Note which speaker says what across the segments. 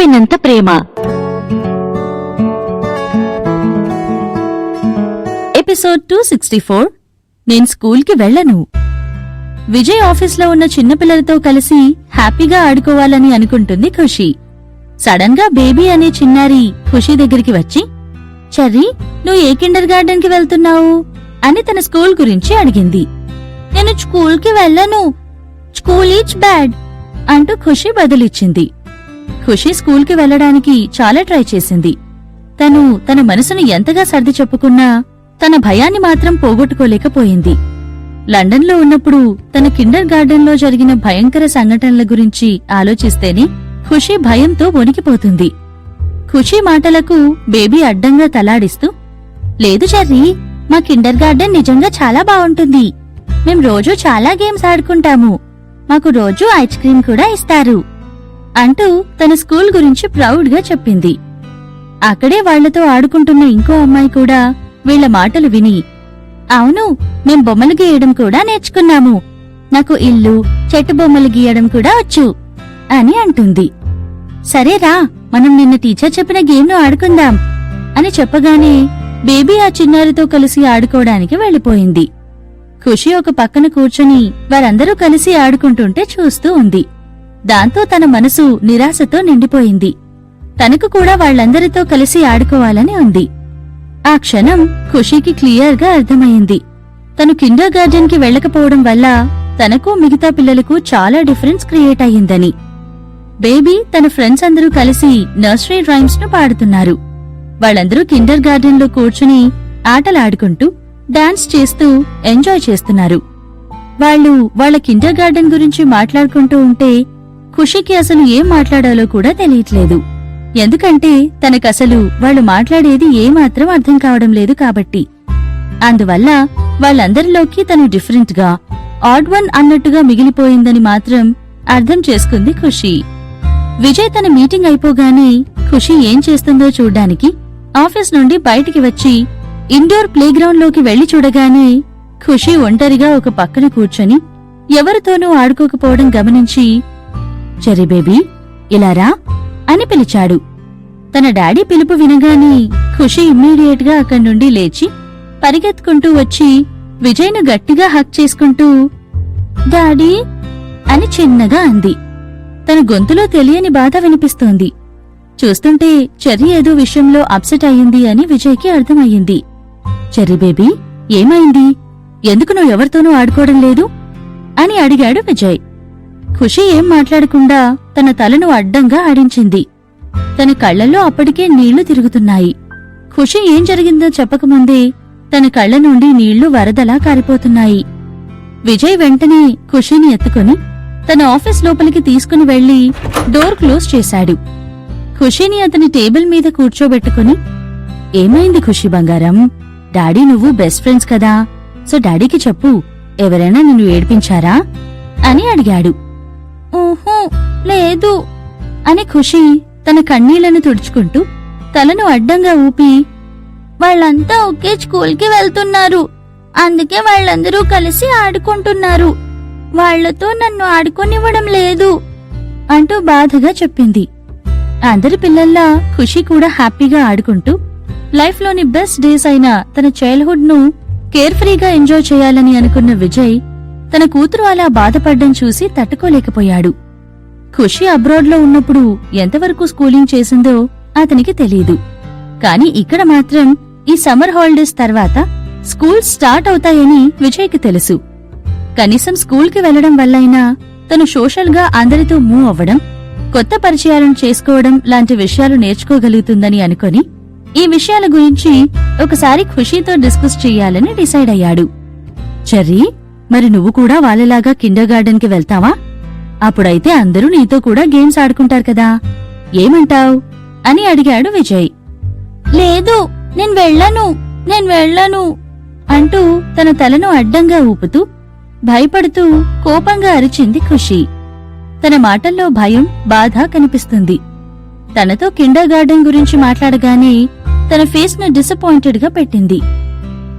Speaker 1: చెప్పినంత ప్రేమ. ఎపిసోడ్ 264. నేను స్కూల్కి వెళ్లను. విజయ్ ఆఫీస్లో ఉన్న చిన్నపిల్లలతో కలిసి హ్యాపీగా ఆడుకోవాలని అనుకుంటుంది ఖుషి. సడన్ గా బేబీ అనే చిన్నారి ఖుషి దగ్గరికి వచ్చి, చెర్రీ, నువ్వు ఏ కిండర్ గార్డెన్ కి వెళ్తున్నావు అని తన స్కూల్ గురించి అడిగింది. నేను స్కూల్కి వెళ్లను, స్కూల్ ఈజ్ బ్యాడ్ అంటూ ఖుషి బదులిచ్చింది. ఖుషి స్కూల్కి వెళ్లడానికి చాలా ట్రై చేసింది. తన మనసును ఎంతగా సర్ది చెప్పుకున్నా తన భయాన్ని మాత్రం పోగొట్టుకోలేకపోయింది. లండన్లో ఉన్నప్పుడు తన కిండర్ గార్డెన్లో జరిగిన భయంకర సంఘటనల గురించి ఆలోచిస్తేనే ఖుషి భయంతో వణికిపోతుంది. ఖుషి మాటలకు బేబీ అడ్డంగా తలాడిస్తూ, లేదు చెర్రీ, మా కిండర్ గార్డెన్ నిజంగా చాలా బావుంటుంది. మేం రోజూ చాలా గేమ్స్ ఆడుకుంటాము. మాకు రోజూ ఐస్ క్రీమ్ కూడా ఇస్తారు అంటూ తన స్కూల్ గురించి ప్రౌడ్గా చెప్పింది. అక్కడే వాళ్లతో ఆడుకుంటున్న ఇంకో అమ్మాయి కూడా వీళ్ల మాటలు విని, అవును, మేం బొమ్మలు గీయడం కూడా నేర్చుకున్నాము. నాకు ఇల్లు, చెట్టు బొమ్మలు గీయడం కూడా వచ్చు అని అంటుంది. సరేరా, మనం నిన్న టీచర్ చెప్పిన గేమ్ను ఆడుకుందాం అని చెప్పగానే బేబీ ఆ చిన్నారితో కలిసి ఆడుకోవడానికి వెళ్లిపోయింది. ఖుషి ఒక పక్కన కూర్చుని వారందరూ కలిసి ఆడుకుంటుంటే చూస్తూ ఉంది. దాంతో తన మనసు నిరాశతో నిండిపోయింది. తనకు కూడా వాళ్లందరితో కలిసి ఆడుకోవాలని ఉంది. ఆ క్షణం ఖుషీకి క్లియర్గా అర్థమైంది. తను కిండర్ గార్డెన్ కి వెళ్లకపోవడం వల్ల తనకు మిగతా పిల్లలకు చాలా డిఫరెన్స్ క్రియేట్ అయ్యిందని. బేబీ తన ఫ్రెండ్స్ అందరూ కలిసి నర్సరీ రైమ్స్ ను పాడుతున్నారు. వాళ్ళందరూ కిండర్ గార్డెన్ లో కూర్చుని ఆటలాడుకుంటూ డాన్స్ చేస్తూ ఎంజాయ్ చేస్తున్నారు. వాళ్ళ కిండర్ గార్డెన్ గురించి మాట్లాడుకుంటూ ఉంటే ఖుషీకి అసలు ఏం మాట్లాడాలో కూడా తెలియట్లేదు. ఎందుకంటే తనకసలు వాళ్ళు మాట్లాడేది ఏమాత్రం అర్థం కావడం లేదు కాబట్టి. అందువల్ల వాళ్ళందరిలోకి తను డిఫరెంట్ గా, ఆడ్ వన్ అన్నట్టుగా మిగిలిపోయిందని మాత్రం అర్థం చేసుకుంది ఖుషి. విజయ్ తన మీటింగ్ అయిపోగానే ఖుషి ఏం చేస్తుందో చూడ్డానికి ఆఫీస్ నుండి బయటికి వచ్చి ఇండోర్ ప్లేగ్రౌండ్ లోకి వెళ్లి చూడగానే ఖుషి ఒంటరిగా ఒక పక్కన కూర్చొని ఎవరితోనూ ఆడుకోకపోవడం గమనించి, చెర్రీ బేబీ, ఇలారా అని పిలిచాడు. తన డాడీ పిలుపు వినగానే ఖుషి ఇమ్మీడియట్ గా అక్కడి నుండి లేచి పరిగెత్తుకుంటూ వచ్చి విజయ్ను గట్టిగా హక్ చేసుకుంటూ, డాడీ అని చిన్నగా అంది. తన గొంతులో తెలియని బాధ వినిపిస్తోంది. చూస్తుంటే చెర్రీ ఏదో విషయంలో అప్సెట్ అయ్యింది అని విజయ్కి అర్థమయ్యింది. చెర్రీ బేబీ, ఏమైంది? ఎందుకు నువ్వు ఎవరితోనూ ఆడుకోవడం లేదు అని అడిగాడు విజయ్. ఖుషి ఏం మాట్లాడకుండా తన తలను అడ్డంగా ఆడించింది. తన కళ్లలో అప్పటికే నీళ్లు తిరుగుతున్నాయి. ఖుషి ఏం జరిగిందో చెప్పకముందే తన కళ్ల నుండి నీళ్లు వరదలా కారిపోతున్నాయి. విజయ్ వెంటనే ఖుషిని ఎత్తుకుని తన ఆఫీస్ లోపలికి తీసుకుని వెళ్లి డోర్ క్లోజ్ చేశాడు. ఖుషిని అతని టేబుల్ మీద కూర్చోబెట్టుకుని, ఏమైంది ఖుషి బంగారం? డాడీ నువ్వు బెస్ట్ ఫ్రెండ్స్ కదా, సో డాడీకి చెప్పు, ఎవరైనా నిన్ను ఏడ్పించారా అని అడిగాడు. ఊహూ, లేదు అని ఖుషి తన కన్నీళ్లను తుడుచుకుంటూ తలను అడ్డంగా ఊపి, వాళ్ళంతా ఒకే స్కూల్కి వెళ్తున్నారు, అందుకే వాళ్ళందరూ కలిసి ఆడుకుంటున్నారు, వాళ్లతో నన్ను ఆడుకోనివ్వడం లేదు అంటూ బాధగా చెప్పింది. అందరి పిల్లల్లా ఖుషి కూడా హ్యాపీగా ఆడుకుంటూ లైఫ్లోని బెస్ట్ డేస్ అయిన తన చైల్డ్హుడ్ ను కేర్ఫ్రీగా ఎంజాయ్ చేయాలని అనుకున్న విజయ్ తన కూతురు అలా బాధపడ్డం చూసి తట్టుకోలేకపోయాడు. ఖుషి అబ్రాడ్ లో ఉన్నప్పుడు ఎంతవరకు స్కూలింగ్ చేసిందో అతనికి తెలీదు. కాని ఇక్కడ మాత్రం ఈ సమ్మర్ హాలిడేస్ తర్వాత స్కూల్ స్టార్ట్ అవుతాయని విజయ్కి తెలుసు. కనీసం స్కూల్కి వెళ్లడం వల్లైనా తను సోషల్ గా అందరితో మూవ్ అవ్వడం, కొత్త పరిచయాలను చేసుకోవడం లాంటి విషయాలు నేర్చుకోగలుగుతుందని అనుకుని ఈ విషయాల గురించి ఒకసారి ఖుషితో డిస్కస్ చెయ్యాలని డిసైడ్ అయ్యాడు. చెర్రీ, మరి నువ్వు కూడా వాళ్ళలాగా కిండర్ గార్డెన్ కి వెళ్తావా? అప్పుడైతే అందరూ నీతో కూడా గేమ్స్ ఆడుకుంటారు కదా, ఏమంటావ్ అని అడిగాడు విజయ్. లేదు, నేను వెళ్ళను అంటూ తన తలను అడ్డంగా ఊపుతూ భయపడుతూ కోపంగా అరిచింది ఖుషి. తన మాటల్లో భయం, బాధ కనిపిస్తుంది. తనతో కిండర్ గార్డెన్ గురించి మాట్లాడగానే తన ఫేస్ ను డిసప్పాయింటెడ్ గా పెట్టింది.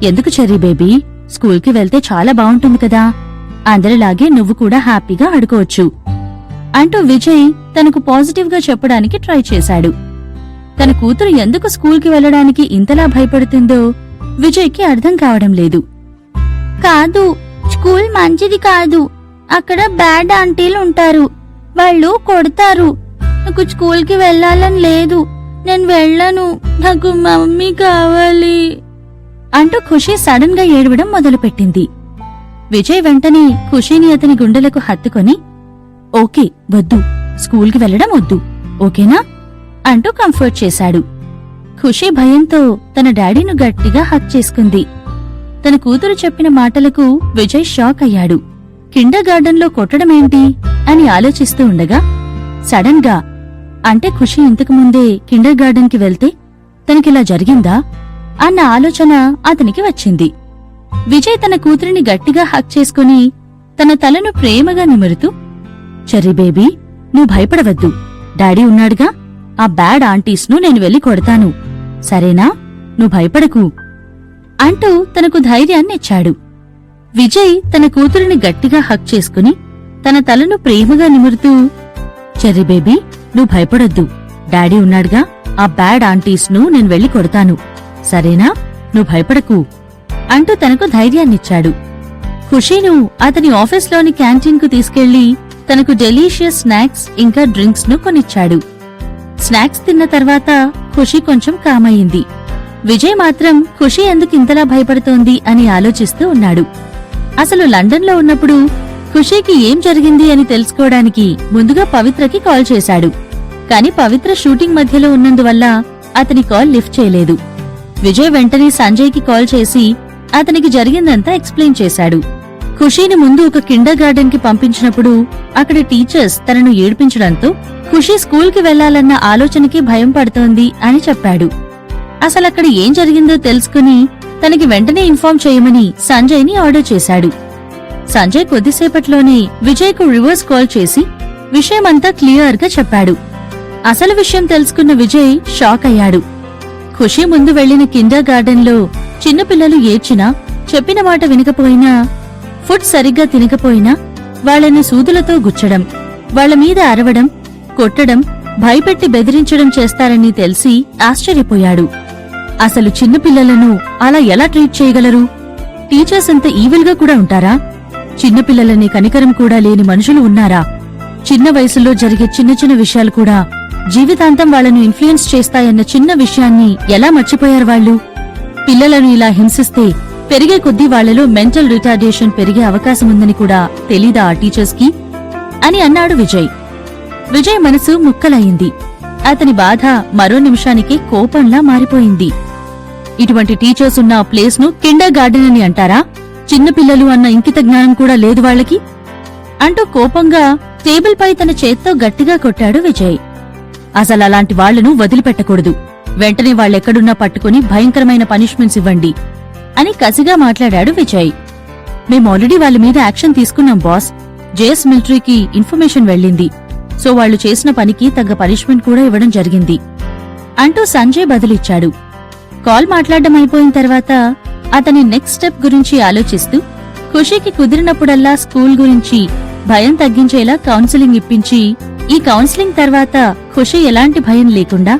Speaker 1: ఎందుకు చెర్రీ బేబీ, స్కూల్కి వెళ్తే చాలా బావుంటుంది కదా, అందరిలాగే నువ్వు కూడా హ్యాపీగా ఆడుకోవచ్చు అంటూ విజయ్ తనకు పాజిటివ్గా చెప్పడానికి ట్రై చేశాడు. తన కూతురు ఎందుకు స్కూల్కి వెళ్లడానికి ఇంతలా భయపడుతుందో విజయ్కి అర్థం కావడం లేదు. కాదు, స్కూల్ మంచిది కాదు. అక్కడ బ్యాడ్ ఆంటీలు ఉంటారు. వాళ్ళు కొడతారు. నాకు స్కూల్కి వెళ్లాలని లేదు. నేను వెళ్ళను. నాకు మమ్మీ కావాలి అంటూ ఖుషి సడన్ గా ఏడవడం మొదలుపెట్టింది. విజయ్ వెంటనే ఖుషీని అతని గుండెలకు హత్తుకొని, ఓకే, వద్దు, స్కూల్కి వెళ్లడం వద్దు, ఓకేనా అంటూ కంఫర్ట్ చేశాడు. ఖుషీ భయంతో తన డాడీను గట్టిగా హక్ చేసుకుంది. తన కూతురు చెప్పిన మాటలకు విజయ్ షాక్ అయ్యాడు. కిండర్ గార్డెన్లో కొట్టడమేంటి అని ఆలోచిస్తూ ఉండగా సడన్ గా, అంటే ఖుషి ఇంతకు ముందే కిండర్ గార్డెన్కి వెళ్తే తనకిలా జరిగిందా అన్న ఆలోచన అతనికి వచ్చింది. విజయ్ తన కూతురిని గట్టిగా హక్ చేసుకుని తన తలను ప్రేమగా నిమురుతూ, చెర్రీ బేబీ, నువ్వు భయపడవద్దు, డాడీ ఉన్నాడుగా, ఆ బ్యాడ్ ఆంటీస్ను నేను వెళ్లి కొడతాను, సరేనా, నువ్వు భయపడకు అంటూ తనకు ధైర్యాన్నిచ్చాడు. విజయ్ తన కూతురిని గట్టిగా హక్ చేసుకుని తన తలను ప్రేమగా నిమురుతూ, చెర్రీ బేబీ, నువ్వు భయపడొద్దు, డాడీ ఉన్నాడుగా, ఆ బ్యాడ్ ఆంటీస్ను నేను వెళ్లి కొడతాను, సరేనా, నువ్వు భయపడకు అంటూ తనకు ధైర్యాన్నిచ్చాడు. ఖుషీను అతని ఆఫీస్లోని క్యాంటీన్కు తీసుకెళ్లి తనకు డెలీషియస్ స్నాక్స్ ఇంకా డ్రింక్స్ ను కొనిచ్చాడు. స్నాక్స్ తిన్న తర్వాత ఖుషీ కొంచెం కామయింది. విజయ్ మాత్రం ఖుషీ ఎందుకు ఇంతలా భయపడుతోంది అని ఆలోచిస్తూ ఉన్నాడు. అసలు లండన్లో ఉన్నప్పుడు ఖుషీకి ఏం జరిగింది అని తెలుసుకోవడానికి ముందుగా పవిత్రకి కాల్ చేశాడు. కాని పవిత్ర షూటింగ్ మధ్యలో ఉన్నందువల్ల అతని కాల్ లిఫ్ట్ చేయలేదు. విజయ్ వెంటనే సంజయ్కి కాల్ చేసి అతనికి జరిగిందంతా ఎక్స్ప్లెయిన్ చేశాడు. ఖుషీని ముందు ఒక కిండర్ గార్డెన్ కి పంపించినప్పుడు అక్కడి టీచర్స్ తనను ఏడ్పించడంతో ఖుషీ స్కూల్కి వెళ్లాలన్న ఆలోచనకి భయం పడుతోంది అని చెప్పాడు. అసలక్కడ ఏం జరిగిందో తెలుసుకుని తనకి వెంటనే ఇన్ఫార్మ్ చేయమని సంజయ్ని ఆర్డర్ చేశాడు. సంజయ్ కొద్దిసేపట్లోనే విజయ్కు రివర్స్ కాల్ చేసి విషయమంతా క్లియర్ గా చెప్పాడు. అసలు విషయం తెలుసుకున్న విజయ్ షాక్ అయ్యాడు. ఖుషీ ముందు వెళ్లిన కిండర్ గార్డెన్లో చిన్నపిల్లలు ఏడ్చినా, చెప్పిన మాట వినకపోయినా, ఫుడ్ సరిగ్గా తినకపోయినా వాళ్లను సూదులతో గుచ్చడం, వాళ్ల మీద అరవడం, కొట్టడం, భయపెట్టి బెదిరించడం చేస్తారని తెలిసి ఆశ్చర్యపోయాడు. అసలు చిన్నపిల్లలను అలా ఎలా ట్రీట్ చేయగలరు? టీచర్స్ అంత ఈవిల్గా కూడా ఉంటారా? చిన్నపిల్లలని కనికరం కూడా లేని మనుషులు ఉన్నారా? చిన్న వయసులో జరిగే చిన్న చిన్న విషయాలు కూడా జీవితాంతం వాళ్లను ఇన్ఫ్లుయెన్స్ చేస్తాయన్న చిన్న విషయాన్ని ఎలా మర్చిపోయారు వాళ్ళు? పిల్లలను ఇలా హింసిస్తే పెరిగే కొద్దీ వాళ్లలో మెంటల్ రిటార్డేషన్ పెరిగే అవకాశముందని కూడా తెలీదా ఆ టీచర్స్ కి అని అన్నాడు విజయ్. విజయ్ మనసు ముక్కలయింది. అతని బాధ మరో నిమిషానికి కోపంలా మారిపోయింది. ఇటువంటి టీచర్స్ ఉన్న ఆ ప్లేస్ ను కిండర్ గార్డెన్ అని అంటారా? చిన్నపిల్లలు అన్న ఇంకిత జ్ఞానం కూడా లేదు వాళ్లకి అంటూ కోపంగా టేబుల్ పై తన చేత్తో గట్టిగా కొట్టాడు విజయ్. అసలలాంటి వాళ్లను వదిలిపెట్టకూడదు. వెంటనే వాళ్ళెక్కడున్నా పట్టుకుని భయంకరమైన పనిష్మెంట్స్ ఇవ్వండి అని కసిగా మాట్లాడాడు విజయ్. మేం ఆల్రెడీ వాళ్ళ మీద యాక్షన్ తీసుకున్నాం బాస్. జేఎస్ మిలిటరీకి ఇన్ఫర్మేషన్ వెళ్ళింది. సో వాళ్లు చేసిన పనికి తగ్గ పనిష్మెంట్ కూడా ఇవ్వడం జరిగింది అంటూ సంజయ్ బదులిచ్చాడు. కాల్ మాట్లాడడం అయిపోయిన తర్వాత అతని నెక్స్ట్ స్టెప్ గురించి ఆలోచిస్తూ ఖుషీకి కుదిరినప్పుడల్లా స్కూల్ గురించి భయం తగ్గించేలా కౌన్సిలింగ్ ఇప్పించి, ఈ కౌన్సిలింగ్ తర్వాత ఖుషీ ఎలాంటి భయం లేకుండా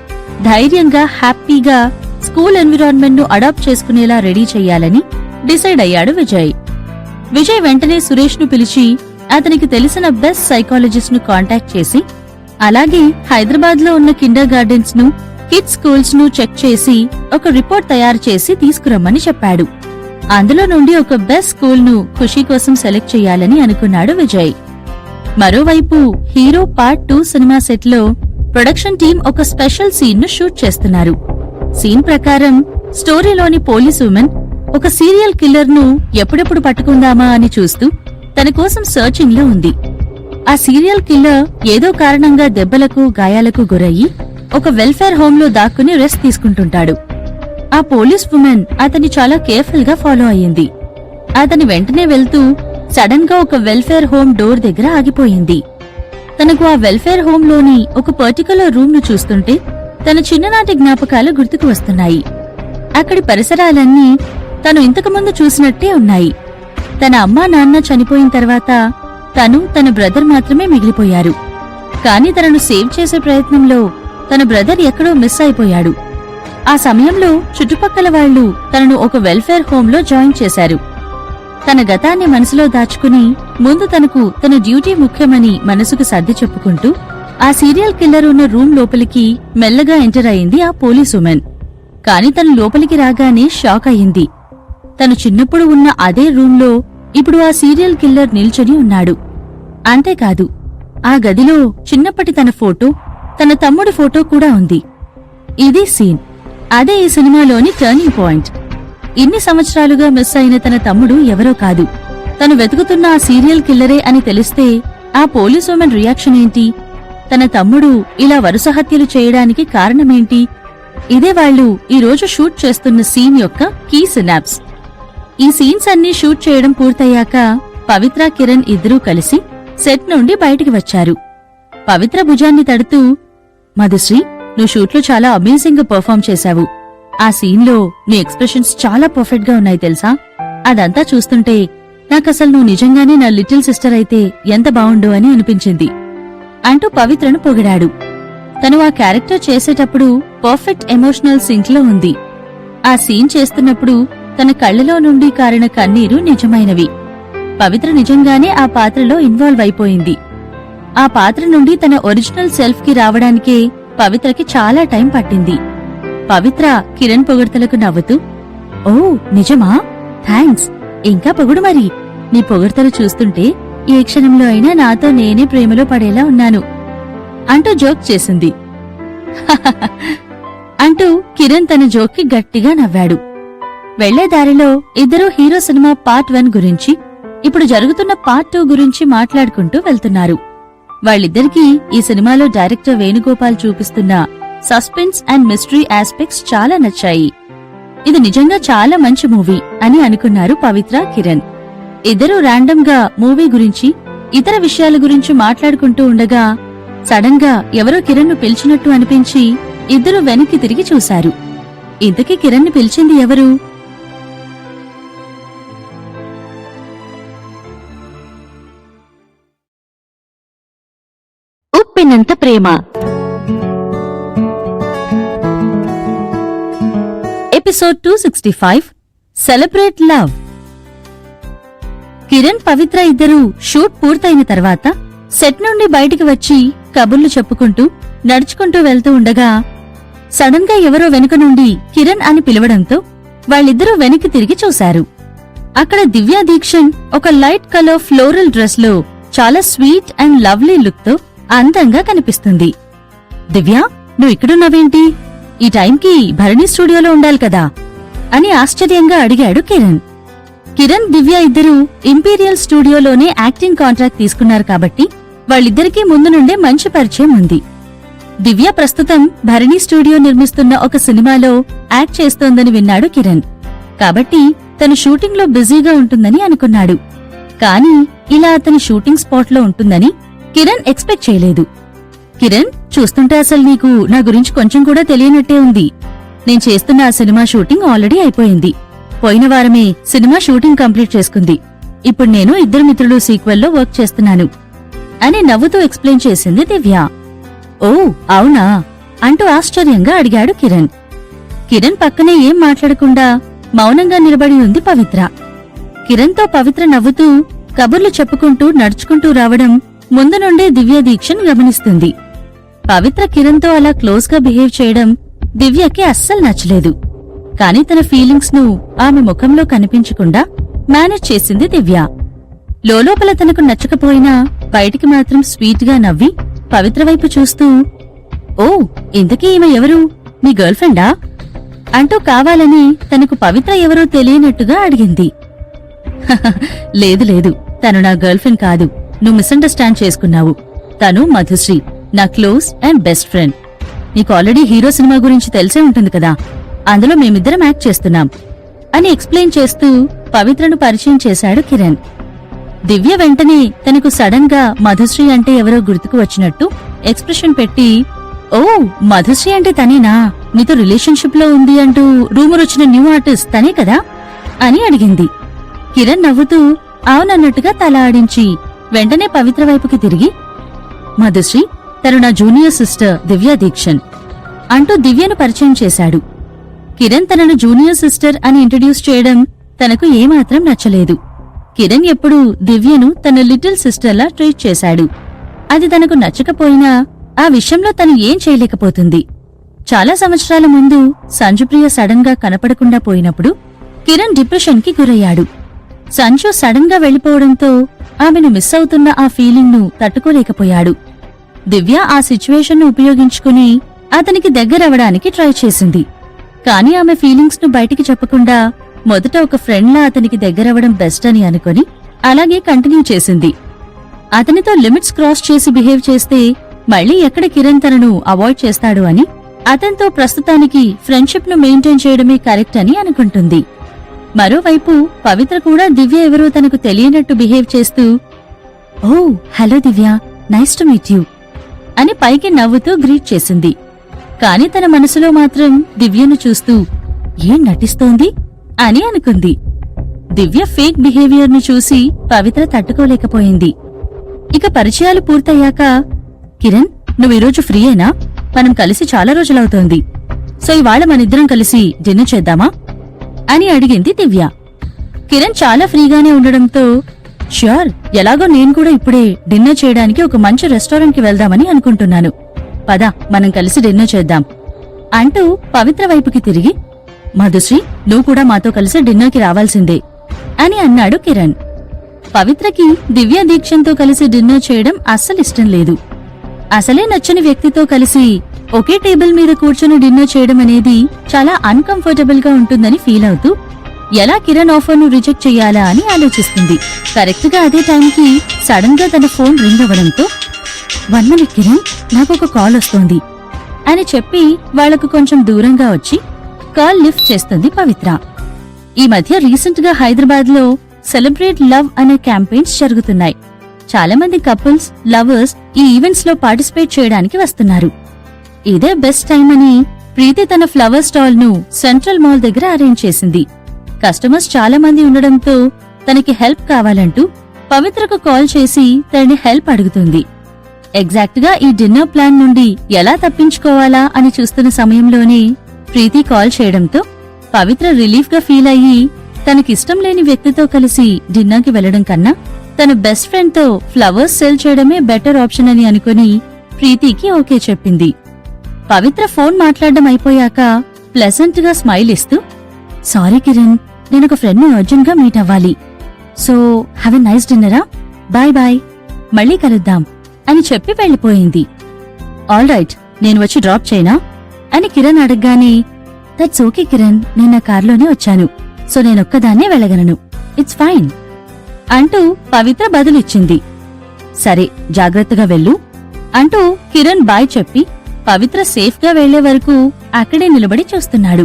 Speaker 1: ధైర్యంగా హ్యాపీగా స్కూల్ ఎన్విరాన్మెంట్ ను అడాప్ట్ చేసుకునేలా రెడీ చెయ్యాలని డిసైడ్ అయ్యాడు విజయ్. విజయ్ వెంటనే సురేష్ ను పిలిచి అతనికి తెలిసిన బెస్ట్ సైకాలజిస్ట్ ను కాంటాక్ట్ చేసి, అలాగే హైదరాబాద్ లో ఉన్న కిండర్ గార్డెన్స్ ను, కిడ్స్ స్కూల్స్ ను చెక్ చేసి ఒక రిపోర్ట్ తయారు చేసి తీసుకురమ్మని చెప్పాడు. అందులో నుండి ఒక బెస్ట్ స్కూల్ ను ఖుషీ కోసం సెలెక్ట్ చేయాలని అనుకున్నాడు విజయ్. మరోవైపు హీరో పార్ట్ 2 సినిమా సెట్ లో ప్రొడక్షన్ టీం ఒక స్పెషల్ సీన్ ను షూట్ చేస్తున్నారు. సీన్ ప్రకారం స్టోరీలోని పోలీస్ ఉమెన్ ఒక సీరియల్ కిల్లర్ ను ఎప్పుడెప్పుడు పట్టుకుందామా అని చూస్తూ తన కోసం సర్చింగ్ లో ఉంది. ఆ సీరియల్ కిల్లర్ ఏదో కారణంగా దెబ్బలకు గాయాలకు గురయ్యి ఒక వెల్ఫేర్ హోమ్ లో దాక్కుని రెస్ట్ తీసుకుంటుంటాడు. ఆ పోలీస్ ఉమెన్ అతన్ని చాలా కేర్ఫుల్ గా ఫాలో అయ్యింది. అతని వెంటనే వెళ్తూ సడన్ గా ఒక వెల్ఫేర్ హోమ్ డోర్ దగ్గర ఆగిపోయింది. తనకు ఆ వెల్ఫేర్ హోమ్ లోని ఒక పర్టికులర్ రూమ్ ను చూస్తుంటే తన చిన్ననాటి జ్ఞాపకాలు గుర్తుకు వస్తున్నాయి. అక్కడి పరిసరాలన్నీ తను ఇంతకుముందు చూసినట్టే ఉన్నాయి. తన అమ్మా నాన్న చనిపోయిన తర్వాత తను, తన బ్రదర్ మాత్రమే మిగిలిపోయారు. కాని తనను సేవ్ చేసే ప్రయత్నంలో తన బ్రదర్ ఎక్కడో మిస్ అయిపోయాడు. ఆ సమయంలో చుట్టుపక్కల వాళ్లు తనను ఒక వెల్ఫేర్ హోంలో జాయిన్ చేశారు. తన గతాన్ని మనసులో దాచుకుని ముందు తనకు తన డ్యూటీ ముఖ్యమని మనసుకు సర్ది చెప్పుకుంటూ ఆ సీరియల్ కిల్లర్ ఉన్న రూమ్ లోపలికి మెల్లగా ఎంటర్ అయింది ఆ పోలీస్ ఉమెన్. కాని తను లోపలికి రాగానే షాక్ అయింది. తను చిన్నప్పుడు ఉన్న అదే రూంలో ఇప్పుడు ఆ సీరియల్ కిల్లర్ నిల్చొని ఉన్నాడు. అంతేకాదు, ఆ గదిలో చిన్నప్పటి తన ఫోటో, తన తమ్ముడి ఫోటో కూడా ఉంది. ఇది సీన్. అదే ఈ సినిమాలోని టర్నింగ్ పాయింట్. ఇన్ని సంవత్సరాలుగా మిస్ అయిన తన తమ్ముడు ఎవరో కాదు, తను వెతుకుతున్న ఆ సీరియల్ కిల్లరే అని తెలిస్తే ఆ పోలీస్ ఉమెన్ రియాక్షన్ ఏంటి? తన తమ్ముడు ఇలా వరుస హత్యలు చేయడానికి కారణమేంటి? ఇదే వాళ్లు ఈరోజు షూట్ చేస్తున్న సీన్ యొక్క కీ సినాప్స్. ఈ సీన్స్ అన్నీ షూట్ చేయడం పూర్తయ్యాక పవిత్ర, కిరణ్ ఇద్దరూ కలిసి సెట్ నుండి బయటికి వచ్చారు. పవిత్ర భుజాన్ని తడుతూ, మధుశ్రీ, నువ్వు షూట్లో చాలా అమేజింగ్ గా పర్ఫామ్ చేశావు. ఆ సీన్లో నీ ఎక్స్ప్రెషన్స్ చాలా పర్ఫెక్ట్ గా ఉన్నాయి తెలుసా? అదంతా చూస్తుంటే నాకసలు నువ్వు నిజంగానే నా లిటిల్ సిస్టర్ అయితే ఎంత బావుండు అని అనిపించింది అంటూ పవిత్రను పొగిడాడు. తను ఆ క్యారెక్టర్ చేసేటప్పుడు పర్ఫెక్ట్ ఎమోషనల్ సింక్ లో ఉంది. ఆ సీన్ చేస్తున్నప్పుడు తన కళ్లలో నుండి కారిన కన్నీరు నిజమైనవి. పవిత్ర నిజంగానే ఆ పాత్రలో ఇన్వాల్వ్ అయిపోయింది. ఆ పాత్ర నుండి తన ఒరిజినల్ సెల్ఫ్ కి రావడానికే పవిత్రకి చాలా టైం పట్టింది. పవిత్ర కిరణ్ పొగడ్తలకు నవ్వుతూ, ఓ నిజమా? థాంక్స్. ఇంకా పొగుడు మరి. నీ పొగడ్తలు చూస్తుంటే ఏ క్షణంలో అయినా నాతో నేనే ప్రేమలో పడేలా ఉన్నాను అంటూ జోక్ చేసింది. అంటూ కిరణ్ తన జోక్కి గట్టిగా నవ్వాడు. వెళ్లే దారిలో ఇద్దరూ హీరో సినిమా పార్ట్ 1 గురించి, ఇప్పుడు జరుగుతున్న పార్ట్ 2 గురించి మాట్లాడుకుంటూ వెళ్తున్నారు. వాళ్ళిద్దరికీ ఈ సినిమాలో డైరెక్టర్ వేణుగోపాల్ చూపిస్తున్న సస్పెన్స్ అండ్ మిస్టరీ ఆస్పెక్ట్స్ చాలా నచ్చాయి. ఇది నిజంగా చాలా మంచి మూవీ అని అనుకున్నారు పవిత్ర, కిరణ్. ఇద్దరూ ర్యాండమ్ గా మూవీ గురించి, ఇతర విషయాల గురించి మాట్లాడుకుంటూ ఉండగా సడన్ గా ఎవరో కిరణ్ ను పిలిచినట్టు అనిపించి ఇద్దరూ వెనక్కి తిరిగి చూశారు. ఇంతకీ కిరణ్ ని పిలిచింది ఎవరు? ఉప్పినంత ప్రేమ ఎపిసోడ్ 265 సెలబ్రేట్ లవ్. కిరణ్, పవిత్ర ఇద్దరూ షూట్ పూర్తయిన తర్వాత సెట్ నుండి బయటికి వచ్చి కబుర్లు చెప్పుకుంటూ నడుచుకుంటూ వెళ్తూ ఉండగా సడన్ గా ఎవరో వెనుక నుండి కిరణ్ అని పిలవడంతో వాళ్ళిద్దరూ వెనక్కి తిరిగి చూశారు. అక్కడ దివ్యా దీక్షణ్ ఒక లైట్ కలర్ ఫ్లోరల్ డ్రెస్ లో చాలా స్వీట్ అండ్ లవ్లీ లుక్ తో అందంగా కనిపిస్తుంది. దివ్యా, నువ్వు ఇక్కడున్నావేంటి? ఈ టైంకి భరణి స్టూడియోలో ఉండాలి కదా అని ఆశ్చర్యంగా అడిగాడు కిరణ్. కిరణ్, దివ్య ఇద్దరూ ఇంపీరియల్ స్టూడియోలోనే యాక్టింగ్ కాంట్రాక్ట్ తీసుకున్నారు కాబట్టి వాళ్ళిద్దరికీ ముందు నుండే మంచి పరిచయం ఉంది. దివ్య ప్రస్తుతం భరణి స్టూడియో నిర్మిస్తున్న ఒక సినిమాలో యాక్ట్ చేస్తోందని విన్నాడు కిరణ్. కాబట్టి తను షూటింగ్ లో బిజీగా ఉంటుందని అనుకున్నాడు. కానీ ఇలా అతని షూటింగ్ స్పాట్ లో ఉంటుందని కిరణ్ ఎక్స్పెక్ట్ చేయలేదు. కిరణ్, చూస్తుంటే అసలు నీకు నా గురించి కొంచెం కూడా తెలియనట్టే ఉంది. నేను చేస్తున్న ఆ సినిమా షూటింగ్ ఆల్రెడీ అయిపోయింది. పోయిన వారమే సినిమా షూటింగ్ కంప్లీట్ చేసుకుంది. ఇప్పుడు నేను ఇద్దరు మిత్రులు సీక్వెల్లో వర్క్ చేస్తున్నాను అని నవ్వుతూ ఎక్స్ప్లెయిన్ చేసింది దివ్య. ఓ అవునా అంటూ ఆశ్చర్యంగా అడిగాడు కిరణ్. కిరణ్ పక్కనే ఏం మాట్లాడకుండా మౌనంగా నిలబడి ఉంది పవిత్ర. కిరణ్తో పవిత్ర నవ్వుతూ కబుర్లు చెప్పుకుంటూ నడుచుకుంటూ రావడం ముందు నుండే దివ్య దీక్షణ్ గమనిస్తుంది. పవిత్ర కిరణ్తో అలా క్లోజ్ గా బిహేవ్ చేయడం దివ్యకి అస్సలు నచ్చలేదు. కాని తన ఫీలింగ్స్ ను ఆమె ముఖంలో కనిపించకుండా మేనేజ్ చేసింది దివ్య. లోలోపల తనకు నచ్చకపోయినా బయటికి మాత్రం స్వీట్ గా నవ్వి పవిత్ర వైపు చూస్తూ, ఓ ఇంతకీ ఈమె ఎవరు? నీ గర్ల్ ఫ్రెండా అంటూ కావాలని తనకు పవిత్ర ఎవరో తెలియనట్టుగా అడిగింది. లేదు లేదు, తను నా గర్ల్ ఫ్రెండ్ కాదు. నువ్వు మిస్అండర్స్టాండ్ చేసుకున్నావు. తను మధుశ్రీ, నా క్లోజ్ అండ్ బెస్ట్ ఫ్రెండ్. నీకు ఆల్రెడీ హీరో సినిమా గురించి తెలిసే ఉంటుంది కదా, అందులో మేమిద్దరం యాక్ట్ చేస్తున్నాం అని ఎక్స్ప్లెయిన్ చేస్తూ పవిత్రను పరిచయం చేశాడు కిరణ్. దివ్య వెంటనే తనకు సడన్ గా మధుశ్రీ అంటే ఎవరో గుర్తుకు వచ్చినట్టు ఎక్స్ప్రెషన్ పెట్టి, ఓ మధుశ్రీ అంటే తనేనా? నీతో రిలేషన్షిప్ లో ఉంది అంటూ రూమర్ వచ్చిన న్యూ ఆర్టిస్ట్ తనే కదా అని అడిగింది. కిరణ్ నవ్వుతూ అవునన్నట్టుగా తల ఆడించి వెంటనే పవిత్ర వైపుకి తిరిగి, మధుశ్రీ, తను నా జూనియర్ సిస్టర్ దివ్య దీక్షన్ అంటూ దివ్యను పరిచయం చేశాడు. కిరణ్ తనను జూనియర్ సిస్టర్ అని ఇంట్రడ్యూస్ చేయడం తనకు ఏమాత్రం నచ్చలేదు. కిరణ్ ఎప్పుడూ దివ్యను తన లిటిల్ సిస్టర్లా ట్రీట్ చేశాడు. అది తనకు నచ్చకపోయినా ఆ విషయంలో తను ఏం చేయలేకపోతుంది. చాలా సంవత్సరాల ముందు సంజుప్రియ సడన్ గా కనపడకుండా పోయినప్పుడు కిరణ్ డిప్రెషన్ కి గురయ్యాడు. సంజు సడన్ గా వెళ్లిపోవడంతో ఆమెను మిస్ అవుతున్న ఆ ఫీలింగ్ ను తట్టుకోలేకపోయాడు. దివ్య ఆ సిచ్యువేషన్ ను ఉపయోగించుకుని అతనికి దగ్గరవడానికి ట్రై చేసింది. కాని ఆమె ఫీలింగ్స్ ను బయటికి చెప్పకుండా మొదట ఒక ఫ్రెండ్లా అతనికి దగ్గరవడం బెస్ట్ అని అనుకుని అలాగే కంటిన్యూ చేసింది. అతనితో లిమిట్స్ క్రాస్ చేసి బిహేవ్ చేస్తే మళ్లీ ఎక్కడ కిరణ్ తనను అవాయిడ్ చేస్తాడు అని అతనితో ప్రస్తుతానికి ఫ్రెండ్షిప్ ను మెయింటైన్ చేయడమే కరెక్ట్ అని అనుకుంటుంది. మరోవైపు పవిత్ర కూడా దివ్య ఎవరో తనకు తెలియనట్టు బిహేవ్ చేస్తూ "oh hello Divya, nice to meet you" అని పైకి నవ్వుతూ గ్రీట్ చేసింది. కాని తన మనసులో మాత్రం దివ్యను చూస్తూ ఏం నటిస్తోంది అని అనుకుంది. దివ్య ఫేక్ బిహేవియర్ ను చూసి పవిత్ర తట్టుకోలేకపోయింది. ఇక పరిచయాలు పూర్తయ్యాక "కిరణ్, నువ్వీరోజు ఫ్రీయేనా? మనం కలిసి చాలా రోజులవుతోంది. సో ఇవాళ మనిద్దరం కలిసి డిన్నర్ చేద్దామా?" అని అడిగింది దివ్య. కిరణ్ చాలా ఫ్రీగానే ఉండడంతో "ష్యూర్, ఎలాగో నేను కూడా ఇప్పుడే డిన్నర్ చేయడానికి ఒక మంచి రెస్టారెంట్ కి వెళ్దామని అనుకుంటున్నాను. పద, మనం కలిసి డిన్నర్ చేద్దాం" అంటూ పవిత్ర వైపుకి తిరిగి "మధుశ్రీ, నువ్వు కూడా మాతో కలిసి డిన్నర్ కి రావాల్సిందే" అని అన్నాడు కిరణ్. పవిత్రకి దివ్య దీక్షంతో కలిసి డిన్నర్ చేయడం అస్సలిష్టం లేదు. అసలే నచ్చని వ్యక్తితో కలిసి ఒకే టేబుల్ మీద కూర్చుని డిన్నర్ చేయడం అనేది చాలా అన్కంఫర్టబుల్ గా ఉంటుందని ఫీల్ అవుతూ ఎలా కిరణ్ ఆఫర్ ను రిజెక్ట్ చెయ్యాలా అని ఆలోచిస్తుంది. కరెక్ట్ గా అదే టైంకి సడన్ గా తన ఫోన్ రింగ్ అవ్వడంతో "1 మినిట్ కిరణ్, నాకొక కాల్ వస్తోంది" అని చెప్పి వాళ్లకు కొంచెం దూరంగా వచ్చి కాల్ లిఫ్ట్ చేస్తుంది పవిత్ర. ఈ మధ్య రీసెంట్ గా హైదరాబాద్ లో సెలబ్రేట్ లవ్ అనే క్యాంపెయిన్స్ జరుగుతున్నాయి. చాలా మంది కపుల్స్, లవర్స్ ఈ ఈవెంట్స్ లో పార్టిసిపేట్ చేయడానికి వస్తున్నారు. ఇదే బెస్ట్ టైం అని ప్రీతి తన ఫ్లవర్ స్టాల్ ను సెంట్రల్ మాల్ దగ్గర అరేంజ్ చేసింది. కస్టమర్స్ చాలా మంది ఉండడంతో తనకి హెల్ప్ కావాలంటూ పవిత్రకు కాల్ చేసి తనని హెల్ప్ అడుగుతుంది. ఎగ్జాక్ట్ గా ఈ డిన్నర్ ప్లాన్ నుండి ఎలా తప్పించుకోవాలా అని చూస్తున్న సమయంలోనే ప్రీతి కాల్ చేయడంతో పవిత్ర రిలీఫ్ గా ఫీల్ అయ్యి తనకిష్టం లేని వ్యక్తితో కలిసి డిన్నర్ కి వెళ్లడం కన్నా తన బెస్ట్ ఫ్రెండ్ తో ఫ్లవర్స్ సేల్ చేయడమే బెటర్ ఆప్షన్ అని అనుకుని ప్రీతికి ఓకే చెప్పింది. పవిత్ర ఫోన్ మాట్లాడడం అయిపోయాక ప్లెజెంట్ గా స్మైల్ ఇస్తూ "సారీ కిరణ్, నేనొక ఫ్రెండ్ ని అర్జెంట్ గా మీట్ అవ్వాలి. సో హ్యావ్ ఎ నైస్ డిన్నరా, బాయ్ బాయ్, మళ్ళీ కలుద్దాం" అని చెప్పి వెళ్లిపోయింది. "ఆల్ రైట్, నేను వచ్చి డ్రాప్ చేయనా?" అని కిరణ్ అడగగానే "దట్స్ ఓకే కిరణ్, నేను నా కార్లోనే వచ్చాను. సో నేనొక్కదాన్నే వెళ్ళగలను. ఇట్స్ ఫైన్" అంటూ పవిత్ర బదులిచ్చింది. "సరే, జాగ్రత్తగా వెళ్ళు" అంటూ కిరణ్ బాయ్ చెప్పి పవిత్ర సేఫ్ గా వెళ్లే వరకు అక్కడే నిలబడి చూస్తున్నాడు.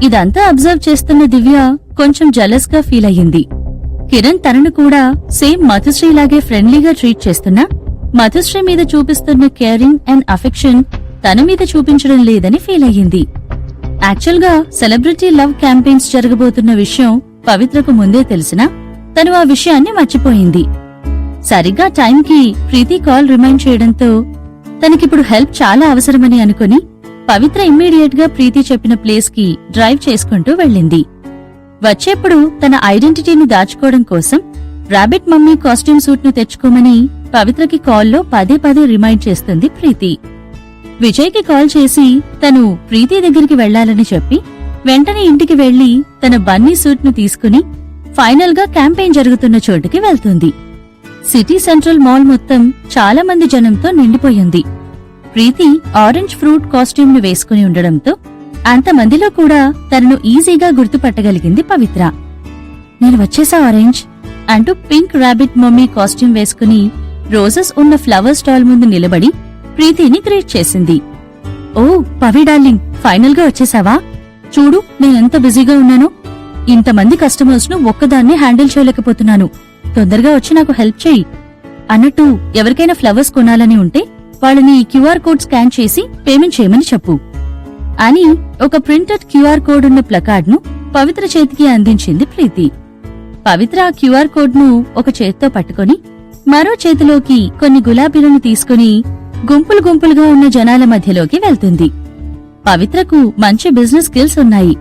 Speaker 1: ఇదంతా అబ్జర్వ్ చేస్తున్న దివ్య కొంచెం జలస్ గా ఫీల్ అయ్యింది. కిరణ్ తనను కూడా సేమ్ మధుశ్రీలాగే ఫ్రెండ్లీగా ట్రీట్ చేస్తున్నా మధుశ్రీ మీద చూపిస్తున్న కేరింగ్ అండ్ అఫెక్షన్ తన మీద చూపించడం లేదని ఫీల్ అయ్యింది. యాక్చువల్ గా సెలబ్రిటీ లవ్ క్యాంపెయిన్స్ జరగబోతున్న విషయం పవిత్రకు ముందే తెలిసినా తను ఆ విషయాన్ని మర్చిపోయింది. సరిగ్గా టైంకి ప్రీతి కాల్ రిమైండ్ చేయడంతో తనకిప్పుడు హెల్ప్ చాలా అవసరమని అనుకుని పవిత్ర ఇమ్మీడియట్ గా ప్రీతి చెప్పిన ప్లేస్ కి డ్రైవ్ చేసుకుంటూ వెళ్ళింది. వచ్చేప్పుడు తన ఐడెంటిటీని దాచుకోవడం కోసం రాబిట్ మమ్మీ కాస్ట్యూమ్ సూట్ ను తెచ్చుకోమని పవిత్రకి కాల్లో పదే పదే రిమైండ్ చేస్తుంది ప్రీతి. విజయ్కి కాల్ చేసి తను ప్రీతి దగ్గరికి వెళ్లాలని చెప్పి వెంటనే ఇంటికి వెళ్లి తన బన్నీ సూట్ ను తీసుకుని ఫైనల్ గా క్యాంపెయిన్ జరుగుతున్న చోటుకి వెళ్తుంది. సిటీ సెంట్రల్ మాల్ మొత్తం చాలా మంది జనంతో నిండిపోయింది. ప్రీతి ఆరెంజ్ ఫ్రూట్ కాస్ట్యూమ్ ను వేసుకుని ఉండడంతో అంతమందిలో కూడా తనను ఈజీగా గుర్తుపట్టగలిగింది పవిత్ర. "నేను వచ్చేసా ఆరెంజ్" అంటూ పింక్ రాబిట్ మమ్మీ కాస్ట్యూమ్ వేసుకుని రోజెస్ ఉన్న ఫ్లవర్ స్టాల్ ముందు నిలబడి ప్రీతిని గ్రీట్ చేసింది. "ఓ పవి డార్లింగ్, ఫైనల్ గా వచ్చేసావా? చూడు నేనెంత బిజీగా ఉన్నానో. ఇంతమంది కస్టమర్స్ ను ఒక్కదాన్నే హ్యాండిల్ చేయలేకపోతున్నాను. తొందరగా వచ్చి నాకు హెల్ప్ చేయి. అన్నట్టు ఎవరికైనా ఫ్లవర్స్ కొనాలని ఉంటే వాళ్ళని క్యూఆర్ కోడ్ స్కాన్ చేసి పేమెంట్ చేయమని చెప్పు" అని ఒక ప్రింటెడ్ క్యూఆర్ కోడ్ ఉన్న ప్లకార్డ్ ను పవిత్ర చేతికి అందించింది ప్రీతి. పవిత్ర ఆ క్యూఆర్ కోడ్ ను ఒక చేత్తో పట్టుకుని మరో చేతిలోకి కొన్ని గులాబీలను తీసుకుని గుంపులు గుంపులుగా ఉన్న జనాల మధ్యలోకి వెళ్తుంది. పవిత్రకు మంచి బిజినెస్ స్కిల్స్ ఉన్నాయి.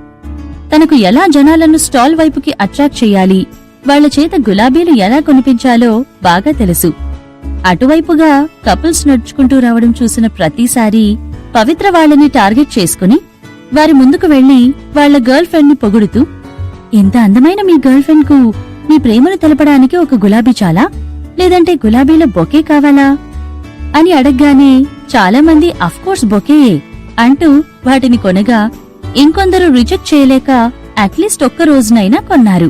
Speaker 1: తనకు ఎలా జనాలను స్టాల్ వైపుకి అట్రాక్ట్ చెయ్యాలి, వాళ్ల చేత గులాబీలు ఎలా కొనిపించాలో బాగా తెలుసు. అటువైపుగా కపుల్స్ నడుచుకుంటూ రావడం చూసిన ప్రతిసారి పవిత్ర వాళ్ళని టార్గెట్ చేసుకుని వారి ముందుకు వెళ్లి వాళ్ల గర్ల్ ఫ్రెండ్ ని పొగుడుతూ, ఇంత అందమైన మీ గర్ల్ ఫ్రెండ్ కు మీ ప్రేమను తెలపడానికి ఒక గులాబీ చాలా, లేదంటే గులాబీల బొకే కావాలా అని అడగ్గానే చాలా మంది అఫ్కోర్స్ బొకేయే అంటూ వాటిని కొనగా, ఇంకొందరు రిజెక్ట్ చేయలేక అట్లీస్ట్ ఒక్క రోజునైనా కొన్నారు.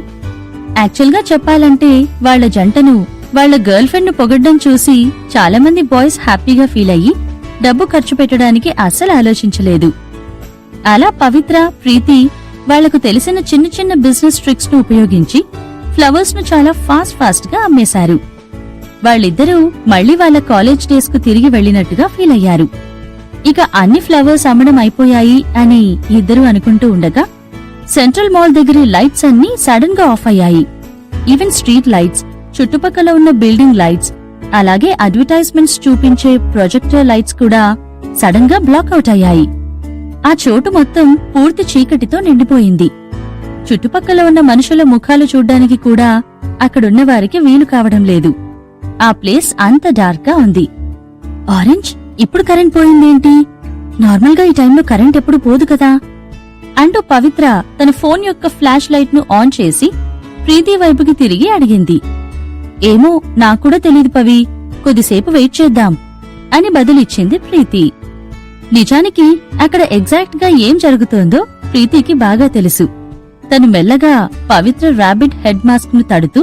Speaker 1: యాక్చువల్గా చెప్పాలంటే వాళ్ల జంటను, వాళ్ల గర్ల్ ఫ్రెండ్ ను పొగడ్డం చూసి చాలా మంది బాయ్స్ హ్యాపీగా ఫీల్ అయ్యి డబ్బు ఖర్చు పెట్టడానికి అస్సలు ఆలోచించలేదు. అలా పవిత్ర, ప్రీతి వాళ్లకు తెలిసిన చిన్న చిన్న బిజినెస్ ట్రిక్స్ ను ఉపయోగించి ఫ్లవర్స్ ను చాలా ఫాస్ట్ గా అమ్మేశారు. వాళ్ళిద్దరూ మళ్లీ వాళ్ల కాలేజ్ డేస్ కు తిరిగి వెళ్లినట్టుగా ఫీల్ అయ్యారు. ఇక అన్ని ఫ్లవర్స్ అమ్మడం అయిపోయాయి అని ఇద్దరూ అనుకుంటూ ఉండగా సెంట్రల్ మాల్ దగ్గర లైట్స్ అన్నీ సడన్ గా ఆఫ్ అయ్యాయి. ఈవెన్ స్ట్రీట్ లైట్స్, చుట్టుపక్కల ఉన్న బిల్డింగ్ లైట్స్, అలాగే అడ్వర్టైజ్మెంట్స్ చూపించే ప్రొజెక్టర్ లైట్స్ కూడా సడన్ గా బ్లాక్ అవుట్ అయ్యాయి. ఆ చోటు మొత్తం పూర్తి చీకటితో నిండిపోయింది. చుట్టుపక్కల ఉన్న మనుషుల ముఖాలు చూడ్డానికి కూడా అక్కడున్న వారికి వీలు కావడం లేదు. ఆ ప్లేస్ అంత డార్క్ గా ఉంది. ఆరెంజ్, ఇప్పుడు కరెంట్ పోయిందేంటి? నార్మల్గా ఈ టైంలో కరెంట్ ఎప్పుడు పోదు కదా అంటూ పవిత్ర తన ఫోన్ యొక్క ఫ్లాష్ లైట్ ను ఆన్ చేసి ప్రీతి వైపుకి తిరిగి అడిగింది. ఏమో నాకూడా తెలీదు పవి, కొద్దిసేపు వెయిట్ చేద్దాం అని బదులిచ్చింది ప్రీతి. నిజానికి అక్కడ ఎగ్జాక్ట్ గా ఏం జరుగుతోందో ప్రీతికి బాగా తెలుసు. తను మెల్లగా పవిత్ర ర్యాబిట్ హెడ్ మాస్క్ ను తడుతూ,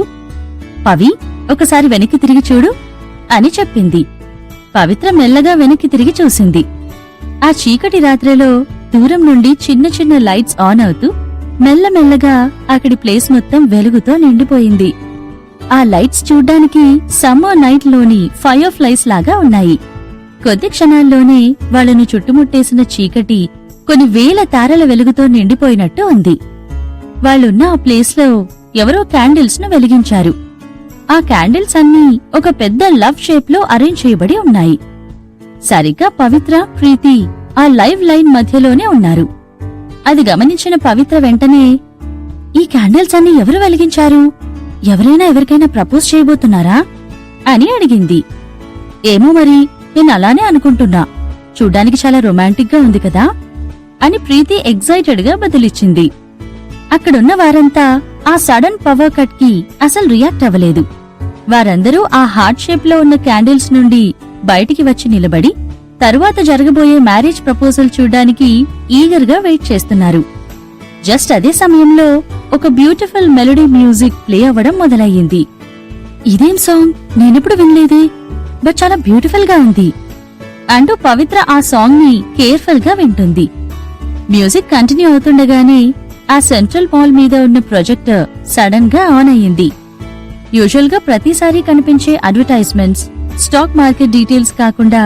Speaker 1: పవి ఒకసారి వెనక్కి తిరిగి చూడు అని చెప్పింది. పవిత్ర మెల్లగా వెనక్కి తిరిగి చూసింది. ఆ చీకటి రాత్రిలో దూరం నుండి చిన్న చిన్న లైట్స్ ఆన్ అవుతూ మెల్లమెల్లగా అక్కడి ప్లేస్ మొత్తం వెలుగుతో నిండిపోయింది. ఆ లైట్స్ చూడ్డానికి సమ్మర్ నైట్ లోని ఫైర్ ఫ్లైస్ లాగా ఉన్నాయి. కొద్ది క్షణాల్లోనే వాళ్లను చుట్టుముట్టేసిన చీకటి కొన్ని వేల తారల వెలుగుతో నిండిపోయినట్టు ఉంది. వాళ్లున్న ఆ ప్లేస్ లో ఎవరో క్యాండిల్స్ ను వెలిగించారు. ఆ క్యాండిల్స్ అన్నీ ఒక పెద్ద లవ్ షేప్ లో అరేంజ్ చేయబడి ఉన్నాయి. సరిగ్గా పవిత్ర, ప్రీతి ఆ లైవ్ లైన్ మధ్యలోనే ఉన్నారు. అది గమనించిన పవిత్ర వెంటనే, ఈ క్యాండిల్స్ అన్ని ఎవరు వెలిగించారు? ఎవరైనా ఎవరికైనా ప్రపోజ్ చేయబోతున్నారా అని అడిగింది. ఏమో మరి, నేను అలానే అనుకుంటున్నా, చూడ్డానికి చాలా రొమాంటిక్ గా ఉంది కదా అని ప్రీతి ఎగ్జైటెడ్ గా బదులిచ్చింది. అక్కడున్న వారంతా ఆ సడన్ పవర్ కట్ కి అసలు రియాక్ట్ అవ్వలేదు. వారందరూ ఆ హార్ట్ షేప్ లో ఉన్న క్యాండిల్స్ నుండి బయటికి వచ్చి నిలబడి తరువాత జరగబోయే మ్యారేజ్ ప్రపోజల్ చూడ్డానికి ఈగర్ గా వెయిట్ చేస్తున్నారు. జస్ట్ అదే సమయంలో ఒక బ్యూటిఫుల్ మెలోడీ మ్యూజిక్ ప్లే అవ్వడం మొదలయ్యింది. ఇదేం సాంగ్, నేనెప్పుడు వినలేదే, బట్ చాలా బ్యూటిఫుల్ గా ఉంది అంటూ పవిత్ర ఆ సాంగ్ ని కేర్ఫుల్ గా వింటుంది. మ్యూజిక్ కంటిన్యూ అవుతుండగానే ఆ సెంట్రల్ మాల్ మీద ఉన్న ప్రొజెక్టర్ సడన్ గా ఆన్ అయ్యింది. యూజువల్ గా ప్రతిసారి కనిపించే అడ్వర్టైజ్మెంట్స్, స్టాక్ మార్కెట్ డీటెయిల్స్ కాకుండా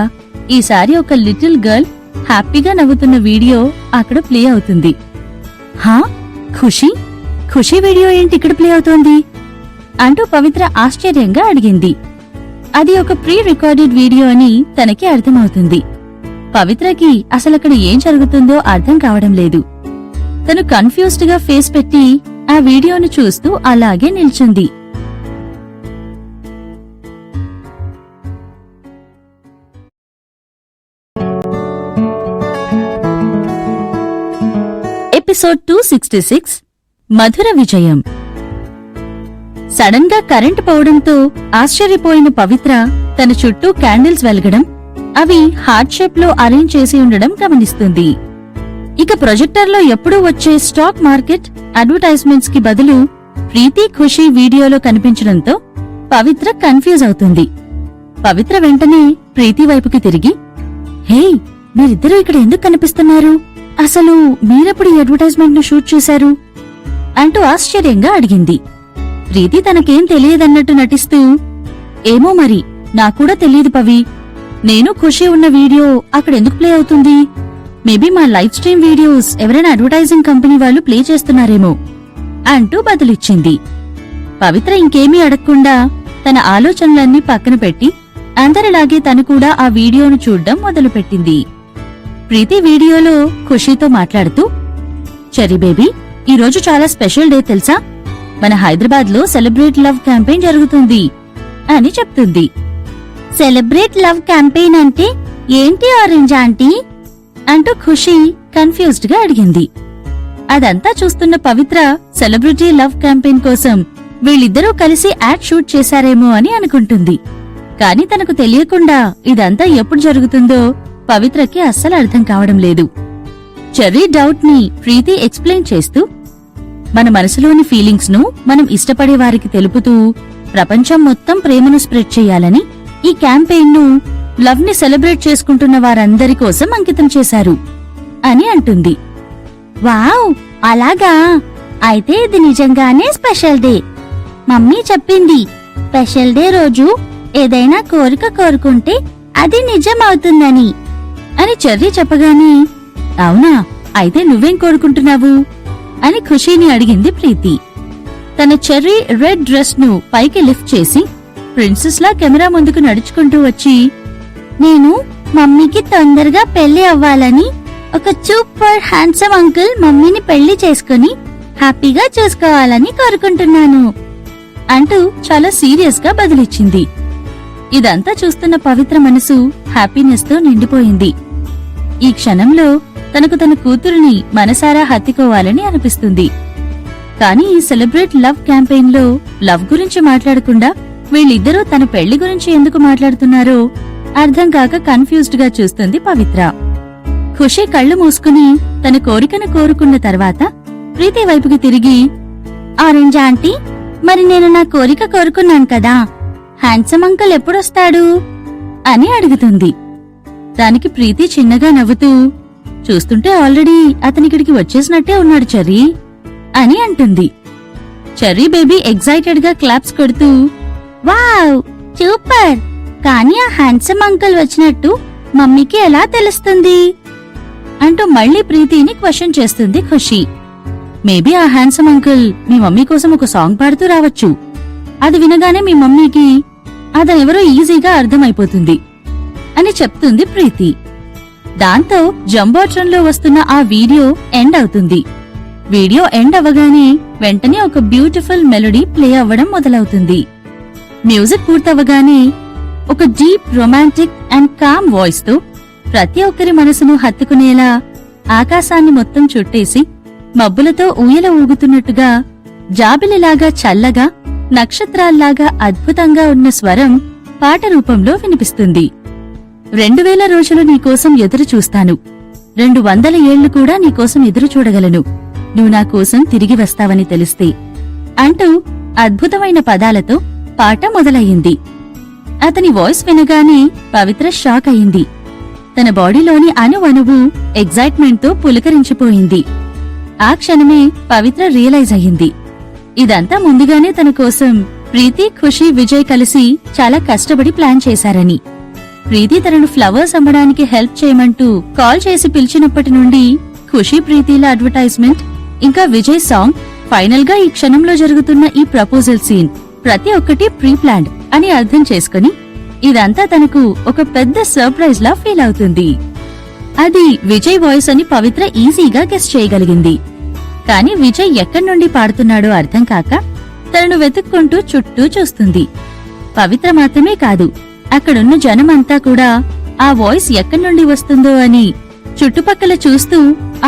Speaker 1: ఈసారి ఒక లిటిల్ గర్ల్ హ్యాపీగా నవ్వుతున్న వీడియో అక్కడ ప్లే అవుతుంది. హా, ఖుషీ ఖుషీ వీడియో ఏంటి ఇక్కడ ప్లే అవుతోంది అంటూ పవిత్ర ఆశ్చర్యంగా అడిగింది. అది ఒక ప్రీ రికార్డెడ్ వీడియో అని తనకి అర్థమవుతుంది. పవిత్రకి అసలక్కడ ఏం జరుగుతుందో అర్థం కావడం లేదు. తను కన్ఫ్యూజ్డ్ గా ఫేస్ పెట్టి ఆ వీడియోను చూస్తూ అలాగే నిల్చుంది. ఎపిసోడ్ 266 మధుర విజయం. సడన్ గా కరెంటు పోవడంతో ఆశ్చర్యపోయిన పవిత్ర తన చుట్టూ క్యాండిల్స్ వెలగడం, అవి హార్ట్ షేప్ లో అరేంజ్ చేసి ఉండడం గమనిస్తుంది. ఇక ప్రొజెక్టర్లో ఎప్పుడూ వచ్చే స్టాక్ మార్కెట్ అడ్వర్టైజ్మెంట్స్ కి బదులు ప్రీతి, ఖుషీ వీడియోలో కనిపించడంతో పవిత్ర కన్ఫ్యూజ్ అవుతుంది. పవిత్ర వెంటనే ప్రీతి వైపుకి తిరిగి, హే, మీరిద్దరూ ఇక్కడ ఎందుకు కనిపిస్తున్నారు? అసలు మీరెప్పుడు ఈ అడ్వర్టైజ్మెంట్ ను షూట్ చేశారు అంటూ ఆశ్చర్యంగా అడిగింది. ప్రీతి తనకేం తెలియదన్నట్టు నటిస్తూ, ఏమో మరి, నాకూడా తెలియదు పవి, నేను ఖుషీ ఉన్న వీడియో అక్కడెందుకు ప్లే అవుతుంది? మేబీ మా లైవ్ స్ట్రీమ్ వీడియోస్ ఎవరైనా అడ్వర్టైజింగ్ కంపెనీ వాళ్ళు ప్లే చేస్తున్నారేమో అంటూ బదులిచ్చింది. పవిత్ర ఇంకేమీ అడగకుండా తన ఆలోచనలన్నీ పక్కన పెట్టి అందరిలాగే తను కూడా ఆ వీడియోను చూడ్డం మొదలుపెట్టింది. ప్రీతి వీడియోలో ఖుషీతో మాట్లాడుతూ, చెర్రీ బేబీ, ఈరోజు చాలా స్పెషల్ డే తెలుసా? మన హైదరాబాద్లో సెలబ్రేట్ లవ్ క్యాంపెయిన్ జరుగుతుంది అని చెప్తుంది. సెలబ్రేట్ లవ్ క్యాంపెయిన్ అంటే ఏంటి ఆరెంజ్ ఆంటీ అంటూ ఖుషీ కన్ఫ్యూజ్డ్ గా అడిగింది. అదంతా చూస్తున్న పవిత్ర సెలబ్రిటీ లవ్ క్యాంపెయిన్ కోసం వీళ్ళిద్దరూ కలిసి యాడ్ షూట్ చేశారేమో అని అనుకుంటుంది. కాని తనకు తెలియకుండా ఇదంతా ఎప్పుడు జరుగుతుందో పవిత్రకి అస్సలు అర్థం కావడం లేదు. చెర్రీ డౌట్ ని ప్రీతి ఎక్స్ప్లెయిన్ చేస్తూ, మన మనసులోని ఫీలింగ్స్ ను మనం ఇష్టపడే వారికి తెలుపుతూ ప్రపంచం మొత్తం ప్రేమను స్ప్రెడ్ చేయాలని ఈ క్యాంపెయిన్ ను లవ్ ని సెలబ్రేట్ చేసుకుంటున్న వారందరి కోసం అంకితం చేశారు అని అంటుంది. వావ్, అలాగా? అయితే ఇది నిజంగానే స్పెషల్ డే. మమ్మీ చెప్పింది స్పెషల్ డే రోజు ఏదైనా కోరిక కోరుకుంటే అది నిజం అవుతుందని అని చెర్రీ చెప్పగానే, అవునా, అయితే నువ్వేం కోరుకుంటున్నావు అని ఖుషీని అడిగింది ప్రీతి. తన చెర్రీ రెడ్ డ్రెస్ ను పైకి లిఫ్ట్ చేసి ప్రిన్సెస్ లా కెమెరా ముందుకు నడుచుకుంటూ వచ్చి, నేను మమ్మీకి తొందరగా పెళ్లి అవ్వాలని, ఒక సూపర్ హ్యాండ్సమ్ అంకుల్ మమ్మీని పెళ్లి చేసుకుని హ్యాపీగా చూసుకోవాలని కోరుకుంటున్నాను అంటూ చాలా సీరియస్ గా బదులిచ్చింది. ఇదంతా చూస్తున్న పవిత్ర మనసు హ్యాపీనెస్ తో నిండిపోయింది. ఈ క్షణంలో తనకు తన కూతురుని మనసారా హత్తుకోవాలని అనిపిస్తుంది. కాని ఈ సెలబ్రేట్ లవ్ క్యాంపెయిన్ లో లవ్ గురించి మాట్లాడకుండా వీళ్ళిద్దరూ తన పెళ్లి గురించి ఎందుకు మాట్లాడుతున్నారో అర్థం కాక కన్ఫ్యూజ్డ్ గా చూస్తుంది పవిత్ర. ఖుషి కళ్ళు మూసుకుని తన కోరికను కోరుకున్న తర్వాత ప్రీతి వైపుకి తిరిగి, ఆరెంజ్ ఆంటీ, మరి నేను నా కోరిక కోరుకున్నాను కదా, హ్యాండ్సమ్ అంకుల్ ఎప్పుడొస్తాడు అని అడుగుతుంది. దానికి ప్రీతి చిన్నగా నవ్వుతూ, చూస్తుంటే ఆల్రెడీ అతనికిడికి వచ్చేసినట్టే ఉన్నాడు చెర్రీ అని అంటుంది. చెర్రీ బేబీ ఎగ్జైటెడ్ గా క్లాప్స్ కొడుతూ, వావ్, సూపర్, కానీ ఆ హ్యాండ్సమ్ అంకుల్ వచ్చినట్టు మమ్మీకి ఎలా తెలుస్తుంది అంటూ మళ్లీ ప్రీతిని క్వశ్చన్ చేస్తుంది ఖుషి. మేబీ ఆ హ్యాండ్సమ్ అంకుల్ మీ మమ్మీ కోసం ఒక సాంగ్ పాడుతూ రావచ్చు. అది వినగానే మీ మమ్మీకి అతనెవరో ఈజీగా అర్థమైపోతుంది అని చెప్తుంది ప్రీతి. దాంతో జంబోట్రన్ లో వస్తున్న ఆ వీడియో ఎండ్ అవుతుంది. వీడియో ఎండ్ అవ్వగానే వెంటనే ఒక బ్యూటిఫుల్ మెలోడీ ప్లే అవ్వడం మొదలవుతుంది. మ్యూజిక్ పూర్తవగానే ఒక deep romantic and calm voice తో ప్రతి ఒక్కరి మనసును హత్తుకునేలా ఆకాశాన్ని మొత్తం చుట్టేసి మబ్బులతో ఊయల ఊగుతున్నట్టుగా జాబిలిలాగా చల్లగా నక్షత్రాల్లాగా అద్భుతంగా ఉన్న స్వరం పాట రూపంలో వినిపిస్తుంది. 2000 రోజులు నీకోసం ఎదురు చూస్తాను, 200 ఏళ్లు కూడా నీకోసం ఎదురు చూడగలను, నువ్వు నా కోసం తిరిగి వస్తావని తెలిస్తే అంటూ అద్భుతమైన పదాలతో పాట మొదలయ్యింది. అతని వాయిస్ వినగానే పవిత్ర షాక్ అయింది. తన బాడీలోని అణువణువు ఎగ్జైట్మెంట్ తో పులకరించిపోయింది. ఆ క్షణమే పవిత్ర రియలైజ్ అయ్యింది, ఇదంతా ముందుగానే తన కోసం ప్రీతి, ఖుషి, విజయ్ కలిసి చాలా కష్టపడి ప్లాన్ చేశారని. ప్రీతి తనను ఫ్లవర్స్ అమ్మడానికి హెల్ప్ చేయమంటూ కాల్ చేసి పిలిచినప్పటి నుండి ఖుషి, ప్రీతిల అడ్వర్టైజ్మెంట్, ఇంకా విజయ్ సాంగ్, ఫైనల్ గా ఈ క్షణంలో జరుగుతున్న ఈ ప్రపోజల్ సీన్ ప్రతి ఒక్కటి ప్రీ ప్లాన్డ్ అని అర్థం చేసుకుని ఇదంతా తనకు ఒక పెద్ద సర్ప్రైజ్ లా ఫీల్ అవుతుంది. అది విజయ్ వాయిస్ అని పవిత్ర ఈజీగా గెస్ చేయగలిగింది. కాని విజయ్ ఎక్కడి నుండి పాడుతున్నాడో అర్థం కాక తనను వెతుక్కుంటూ చుట్టూ చూస్తుంది. పవిత్ర మాత్రమే కాదు, అక్కడున్న జనమంతా కూడా ఆ వాయిస్ ఎక్కడి నుండి వస్తుందో అని చుట్టుపక్కల చూస్తూ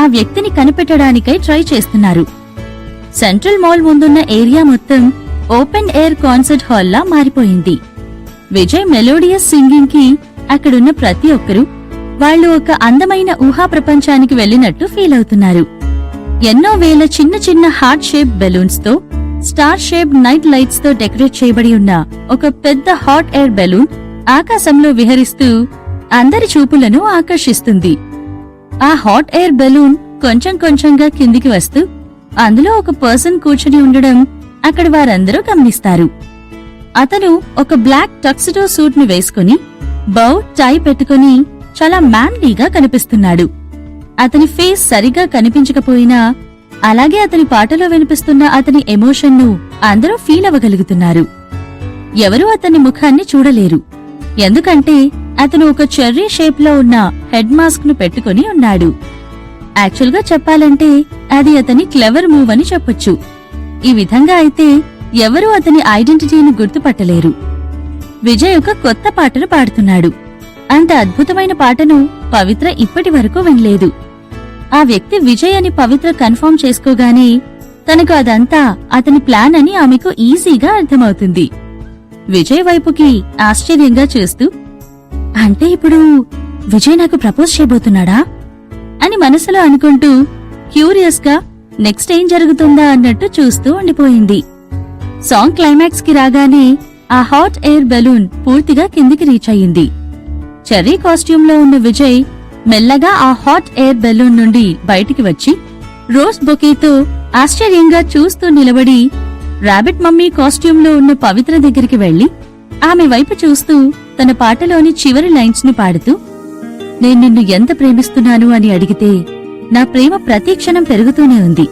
Speaker 1: ఆ వ్యక్తిని కనిపెట్టడానికై ట్రై చేస్తున్నారు. సెంట్రల్ మాల్ ముందున్న ఏరియా మొత్తం ఓపెన్ ఎయిర్ కాన్సర్ట్ హాల్లా మారిపోయింది. విజయ్ మెలోడియస్ సింగింగ్ కి అక్కడున్న ప్రతి ఒక్కరూ వాళ్లు ఒక అందమైన ఊహా ప్రపంచానికి వెళ్లినట్టు ఫీల్ అవుతున్నారు. ఎన్నో వేల చిన్న చిన్న హార్ట్ షేప్ బెలూన్స్ తో, స్టార్ షేప్ నైట్ లైట్స్ తో డెకరేట్ చేయబడి ఉన్న ఒక పెద్ద హాట్ ఎయిర్ బెలూన్ ఆకాశంలో విహరిస్తూ అందరి చూపులను ఆకర్షిస్తుంది. ఆ హాట్ ఎయిర్ బెలూన్ కొంచెం కొంచెంగా కిందికి వస్తూ అందులో ఒక పర్సన్ కూర్చుని ఉండడం అక్కడి వారందరూ గమనిస్తారు. అతను ఒక బ్లాక్ టక్సిడో సూట్ ని వేసుకుని బౌ టై పెట్టుకుని చాలా మ్యాన్లీగా కనిపిస్తున్నాడు. అతని ఫేస్ సరిగా కనిపించకపోయినా అలాగే అతని పాటలో వినిపిస్తున్న అతని ఎమోషన్ ను అందరూ ఫీల్ అవ్వగలుగుతున్నారు. ఎవరూ అతని ముఖాన్ని చూడలేరు, ఎందుకంటే అతను ఒక చెర్రీ షేప్ లో ఉన్న హెడ్ మాస్క్ ను పెట్టుకుని ఉన్నాడు. యాక్చువల్గా చెప్పాలంటే అది అతని క్లెవర్ మూవ్ అని చెప్పొచ్చు. ఈ విధంగా అయితే ఎవరూ అతని ఐడెంటిటీని గుర్తుపట్టలేరు. విజయ్ ఒక కొత్త పాటను పాడుతున్నాడు. అంత అద్భుతమైన పాటను పవిత్ర ఇప్పటి వరకు వినలేదు. ఆ వ్యక్తి విజయ్ అని పవిత్ర కన్ఫర్మ్ చేసుకోగానే తనకు అదంతా అతని ప్లాన్ అని ఆమెకు ఈజీగా అర్థమవుతుంది. విజయ్ వైపుకి ఆశ్చర్యంగా చూస్తూ, అంటే ఇప్పుడు విజయ్ నాకు ప్రపోజ్ చేయబోతున్నాడా అని మనసులో అనుకుంటూ క్యూరియస్ గా నెక్స్ట్ ఏం జరుగుతుందా అన్నట్టు చూస్తూ ఉండిపోయింది. సాంగ్ క్లైమాక్స్ కి రాగానే ఆ హాట్ ఎయిర్ బెలూన్ పూర్తిగా కిందికి రీచ్ అయ్యింది. చెర్రీ కాస్ట్యూమ్ లో ఉన్న విజయ్ మెల్లగా ఆ హాట్ ఎయిర్ బెలూన్ నుండి బయటికి వచ్చి రోజ్ బొకేతో ఆశ్చర్యంగా చూస్తూ నిలబడి రాబిట్ మమ్మీ కాస్ట్యూమ్ లో ఉన్న పవిత్ర దగ్గరికి వెళ్లి ఆమె వైపు చూస్తూ తన పాటలోని చివరి లైన్స్ ను పాడుతూ, నేను నిన్ను ఎంత ప్రేమిస్తున్నాను అని అడిగితే నా ప్రేమ ప్రతి క్షణం పెరుగుతూనే ఉంది.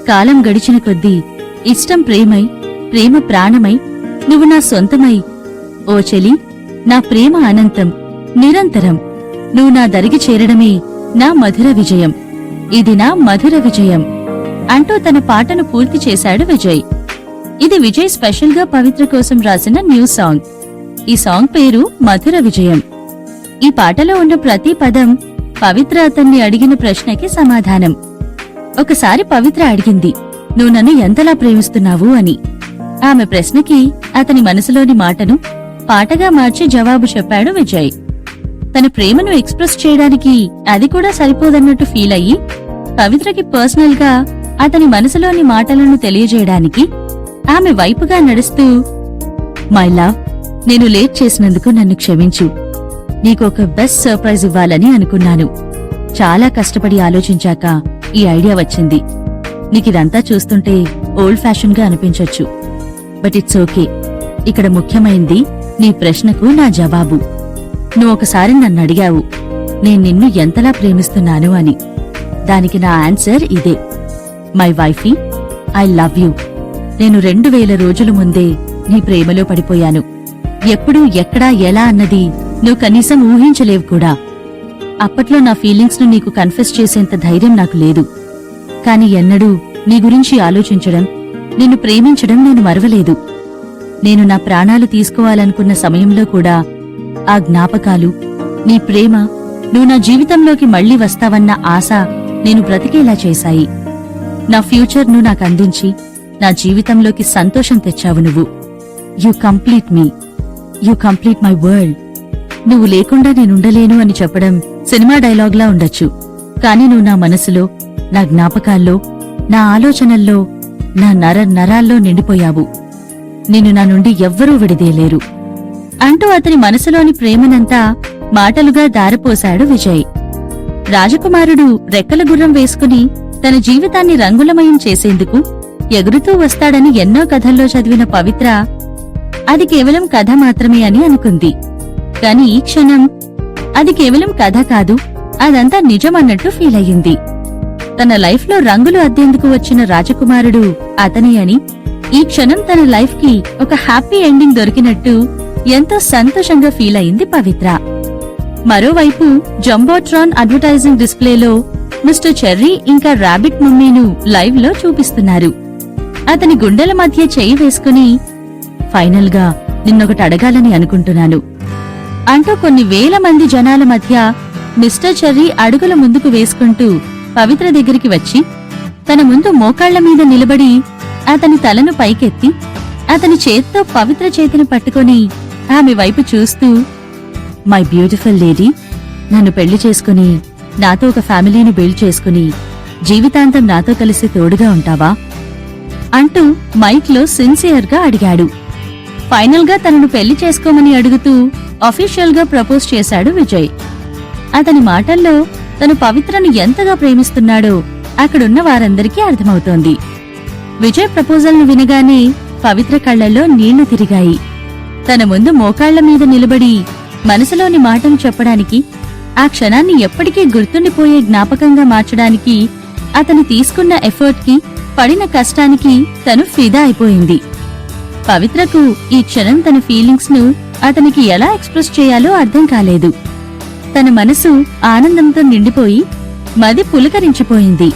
Speaker 1: కాలం గడిచిన కొద్దీ ఇష్టం ప్రేమై, ప్రేమ ప్రాణమై, నువ్వు నా సొంతమై, ఓ చెలి నా ప్రేమ అనంతం నిరంతరం, నువ్వు నా దరికి చేరడమే నా మధుర విజయం, ఇది నా మధుర విజయం అంటూ తన పాటను పూర్తి చేశాడు విజయ్. ఇది విజయ్ స్పెషల్ గా పవిత్ర కోసం రాసిన న్యూ సాంగ్. ఈ సాంగ్ పేరు మధుర విజయం. ఈ పాటలో ఉన్న ప్రతి పదం పవిత్ర అతన్ని అడిగిన ప్రశ్నకి సమాధానం. ఒకసారి పవిత్ర అడిగింది, నువ్వు నన్ను ఎంతలా ప్రేమిస్తున్నావు అని. ఆమె ప్రశ్నకి అతని మనసులోని మాటను పాటగా మార్చి జవాబు చెప్పాడు విజయ్. తన ప్రేమను ఎక్స్ప్రెస్ చేయడానికి అది కూడా సరిపోదన్నట్టు ఫీల్ అయ్యి పవిత్రకి పర్సనల్ గా అతని మనసులోని మాటలను తెలియజేయడానికి ఆమె వైపుగా నడుస్తూ, మై లవ్, నేను లేట్ చేసినందుకు నన్ను క్షమించు. నీకు ఒక బెస్ట్ సర్ప్రైజ్ ఇవ్వాలని అనుకున్నాను. చాలా కష్టపడి ఆలోచించాక ఈ ఐడియా వచ్చింది. నీకిదంతా చూస్తుంటే ఓల్డ్ ఫ్యాషన్ గా అనిపించొచ్చు, బట్ ఇట్స్ ఓకే. ఇక్కడ ముఖ్యమైంది నీ ప్రశ్నకు నా జవాబు. నువ్వు ఒకసారి నన్ను అడిగావు, నేను నిన్ను ఎంతలా ప్రేమిస్తున్నాను అని. దానికి నా ఆన్సర్ ఇదే, my wifey, I love you. నేను 2000 రోజుల ముందే నీ ప్రేమలో పడిపోయాను. ఎప్పుడు ఎక్కడా ఎలా అన్నది నువ్వు కనీసం ఊహించలేవు కూడా. అప్పట్లో నా ఫీలింగ్స్ ను నీకు కన్ఫెస్ చేసేంత ధైర్యం నాకు లేదు. కాని ఎన్నడూ నీ గురించి ఆలోచించడం, నిన్ను ప్రేమించడం నేను మరవలేదు. నేను నా ప్రాణాలు తీసుకోవాలనుకున్న సమయంలో కూడా ఆ జ్ఞాపకాలు, నీ ప్రేమ, నువ్వు నా జీవితంలోకి మళ్లీ వస్తావన్న ఆశ నేను బ్రతికేలా చేశాయి. నా ఫ్యూచర్ ను నాకు అందించి నా జీవితంలోకి సంతోషం తెచ్చావు నువ్వు. You complete me, you complete my world. నువ్వు లేకుండా నేనుండలేను అని చెప్పడం సినిమా డైలాగ్లా ఉండొచ్చు, కాని నువ్వు నా మనసులో, నా జ్ఞాపకాల్లో, నా ఆలోచనల్లో, నా నరాల్లో నిండిపోయావు. నిన్ను నా నుండి ఎవ్వరూ విడిదేయలేరు అంటూ అతని మనసులోని ప్రేమనంతా మాటలుగా దారపోశాడు విజయ్. రాజకుమారుడు రెక్కల గుర్రం వేసుకుని తన జీవితాన్ని రంగులమయం చేసేందుకు ఎగురుతూ వస్తాడని ఎన్నో కథల్లో చదివిన పవిత్ర అది కేవలం కథ మాత్రమే అని అనుకుంది. కాని ఈ క్షణం అది కేవలం కథ కాదు, అదంతా నిజమన్నట్టు ఫీల్ అయ్యింది. తన లైఫ్ లో రంగులు అద్దేందుకు వచ్చిన రాజకుమారుడు అతనే అని, ఈ క్షణం తన లైఫ్ కి ఒక హ్యాపీ ఎండింగ్ దొరికినట్టు ఎంతో సంతోషంగా ఫీల్ అయింది పవిత్ర. మరోవైపు జంబోట్రాన్ అడ్వర్టైజింగ్ డిస్ప్లేలో మిస్టర్ చెర్రీ ఇంకా రాబిట్ మమ్మీను లైవ్ లో చూపిస్తున్నారు. అతని గుండెల మధ్య చెయ్యి వేసుకుని, ఫైనల్ గా నిన్నొకటి అడగాలని అనుకుంటున్నాను అంటూ కొన్ని వేల మంది జనాల మధ్య మిస్టర్ చెర్రీ అడుగుల ముందుకు వేసుకుంటూ పవిత్ర దగ్గరికి వచ్చి తన ముందు మోకాళ్ల మీద నిలబడి అతని తలను పైకెత్తి అతని చేత్తో పవిత్ర చేతిని పట్టుకుని ఆమె వైపు చూస్తూ, మై బ్యూటిఫుల్ లేడీ, నన్ను పెళ్లి చేసుకుని నాతో ఒక ఫ్యామిలీని బిల్డ్ చేసుకుని జీవితాంతం నాతో కలిసి తోడుగా ఉంటావా అంటూ మైక్ లో సిన్సియర్ గా అడిగాడు. ఫైనల్ గా తనను పెళ్లి చేసుకోమని అడుగుతూ అఫీషియల్ గా ప్రపోజ్ చేశాడు విజయ్. అతని మాటల్లో తను పవిత్రను ఎంతగా ప్రేమిస్తున్నాడో అక్కడున్న వారందరికీ అర్థమవుతోంది. విజయ్ ప్రపోజల్ ను వినగానే పవిత్ర కళ్లల్లో నీళ్లు తిరిగాయి. తన ముందు మోకాళ్ల మీద నిలబడి మనసులోని మాటను చెప్పడానికి, ఆ క్షణాన్ని ఎప్పటికీ గుర్తుండిపోయే జ్ఞాపకంగా మార్చడానికి అతను తీసుకున్న ఎఫర్ట్ కి, పడిన కష్టానికి తను ఫిదా అయిపోయింది. పవిత్రకు ఈ క్షణం తన ఫీలింగ్స్ ను అతనికి ఎలా ఎక్స్ప్రెస్ చేయాలో అర్థం కాలేదు. తన మనసు ఆనందంతో నిండిపోయి మది పులకరించిపోయింది.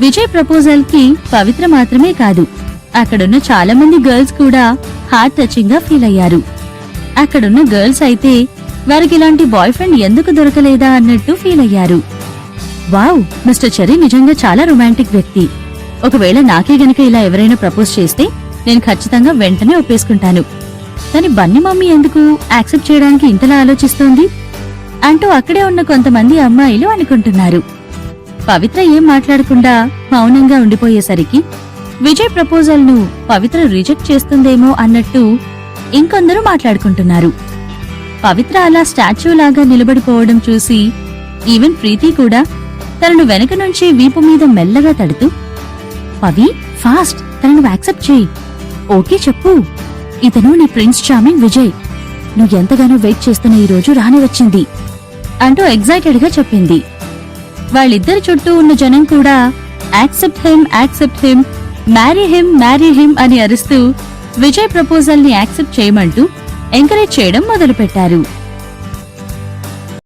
Speaker 1: విజయ్ ప్రపోజల్ కి పవిత్ర మాత్రమే కాదు, అక్కడున్న చాలా మంది గర్ల్స్ కూడా హార్ట్ టచింగ్ గా ఫీల్ అయ్యారు. అక్కడున్న గర్ల్స్ అయితే వారికిలాంటి బాయ్ ఫ్రెండ్ ఎందుకు దొరకలేదా అన్నట్టు ఫీల్ అయ్యారు. వావ్, మిస్టర్ చెర్రీ నిజంగా చాలా రొమాంటిక్ వ్యక్తి. ఒకవేళ నాకే గనక ఇలా ఎవరైనా ప్రపోజ్ చేస్తే నేను ఖచ్చితంగా వెంటనే ఒప్పేసుకుంటాను. కానీ బన్నీ మమ్మీ ఎందుకు యాక్సెప్ట్ చేయడానికి ఇంతలా ఆలోచిస్తోంది అంటూ అక్కడే ఉన్న కొంతమంది అమ్మాయిలు అనుకుంటున్నారు. పవిత్ర ఏం మాట్లాడకుండా మౌనంగా ఉండిపోయేసరికి విజయ్ ప్రపోజల్ ను పవిత్ర రిజెక్ట్ చేస్తుందేమో అన్నట్టు ఇంకొందరు మాట్లాడుకుంటున్నారు. పవిత్ర అలా స్టాచ్యూ లాగా నిలబడిపోవడం చూసి ఈవెన్ ప్రీతి కూడా తనను వెనక నుంచి వీపు మీద మెల్లగా తడుతూ, పవి ఫాస్ట్, తనను యాక్సెప్ట్ చేయి, ఓకే చెప్పు, ఇతను నీ ప్రిన్స్ చార్మింగ్ విజయ్, నువ్వు ఎంతగానో వెయిట్ చేస్తున్న ఈ రోజు రాని వచ్చింది అంటూ ఎగ్జైటెడ్ గా చెప్పింది. వాళ్ళిద్దరి చుట్టూ ఉన్న జనం కూడా యాక్సెప్ట్ హిమ్, మ్యారీ హిమ్ అని అరుస్తూ విజయ్ ప్రపోజల్ ని యాక్సెప్ట్ చేయమంటూ ఎంకరేజ్ చేయడం మొదలుపెట్టారు.